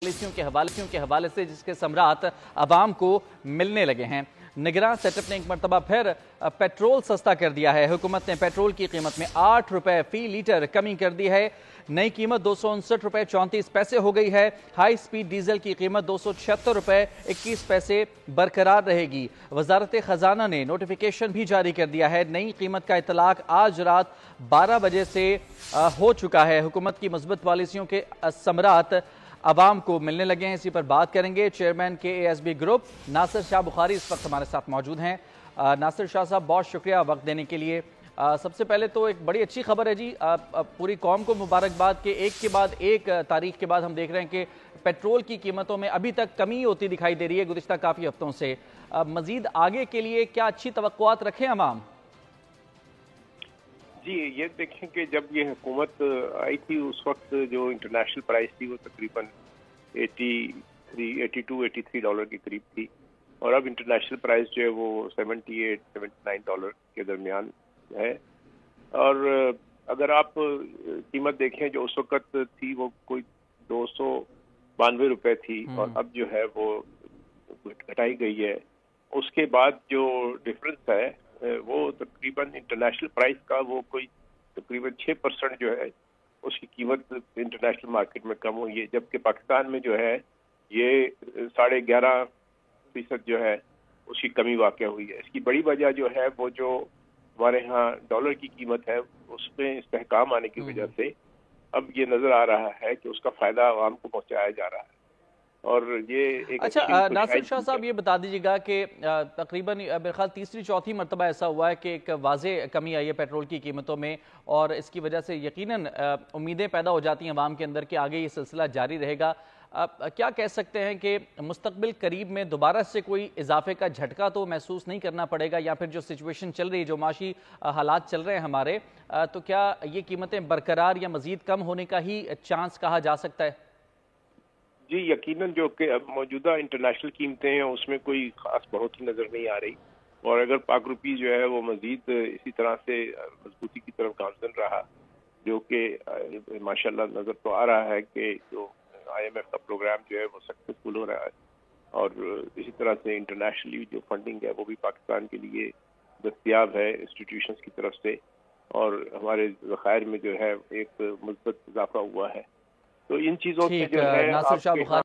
पॉलिसियों के हवाले से जिसके समरात अवाम को मिलने लगे हैं। निगरान सेटअप ने एक मरतबा फिर पेट्रोल सस्ता कर दिया है। हुकूमत ने पेट्रोल की कीमत में 8 रुपए फी लीटर कमी कर दी है। नई कीमत 259 रुपए 34 पैसे हो गई है। हाई स्पीड डीजल की कीमत 276 रुपए 21 पैसे बरकरार रहेगी। वजारत खजाना ने नोटिफिकेशन भी जारी कर दिया है। नई कीमत का इतलाक आज रात 12 बजे से हो चुका है। हुकूमत की मुस्बत पॉलिसियों के समरात अवाम को मिलने लगे हैं। इसी पर बात करेंगे। चेयरमैन के ASB ग्रुप नासिर शाह बुखारी इस वक्त हमारे साथ मौजूद हैं। नासिर शाह साहब, बहुत शुक्रिया वक्त देने के लिए। सबसे पहले तो एक बड़ी अच्छी खबर है जी, पूरी कौम को मुबारकबाद के एक के बाद एक तारीख के बाद हम देख रहे हैं कि पेट्रोल की कीमतों में अभी तक कमी होती दिखाई दे रही है गुज़िश्ता काफ़ी हफ्तों से। मज़ीद आगे के लिए क्या अच्छी तवक्कुआत रखें अवाम? जी, ये देखें कि जब ये हुकूमत आई थी उस वक्त जो इंटरनेशनल प्राइस थी वो तकरीबन 82-83 डॉलर के करीब थी, और अब इंटरनेशनल प्राइस जो है वो 78-79 डॉलर के दरमियान है। और अगर आप कीमत देखें जो उस वक्त थी वो कोई 292 रुपए थी, और अब जो है वो घटाई गई है। उसके बाद जो डिफरेंस है वो तकरीबन इंटरनेशनल प्राइस का वो कोई तकरीबन 6% जो है उसकी कीमत इंटरनेशनल मार्केट में कम हुई है, जबकि पाकिस्तान में जो है ये 11.5% जो है उसकी कमी वाक़या हुई है। इसकी बड़ी वजह जो है वो जो हमारे यहाँ डॉलर की कीमत है उसमें इस्तेहकाम आने की वजह से अब ये नज़र आ रहा है कि उसका फ़ायदा आवाम को पहुँचाया जा रहा है। और ये एक अच्छा, नासिर शाह साहब, ये बता दीजिएगा कि तकरीबन मेरे ख्याल तीसरी चौथी मरतबा ऐसा हुआ है कि एक वाज़े कमी आई है पेट्रोल की कीमतों में, और इसकी वजह से यकीनन उम्मीदें पैदा हो जाती हैं अवाम के अंदर कि आगे ये सिलसिला जारी रहेगा। क्या कह सकते हैं कि मुस्तकबिल करीब में दोबारा से कोई इजाफे का झटका तो महसूस नहीं करना पड़ेगा, या फिर जो सिचुएशन चल रही है, जो माशी हालात चल रहे हैं हमारे, तो क्या ये कीमतें बरकरार या मज़ीद कम होने का ही चांस कहा जा सकता है? जी, यकीनन जो कि मौजूदा इंटरनेशनल कीमतें हैं उसमें कोई खास बढ़ोतरी नज़र नहीं आ रही, और अगर पाक रुपी जो है वो मजीद इसी तरह से मजबूती की तरफ गामजन रहा, जो कि माशाल्लाह नज़र तो आ रहा है कि जो IMF का प्रोग्राम जो है वो सक्सेसफुल हो रहा है, और इसी तरह से इंटरनेशनली जो फंडिंग है वो भी पाकिस्तान के लिए दस्तयाब है इंस्टीट्यूशंस की तरफ से, और हमारे ज़खायर में जो है एक मुस्बत इजाफा हुआ है। तो इन चीज़ों से जो है नासिर शाह आपके बुखारी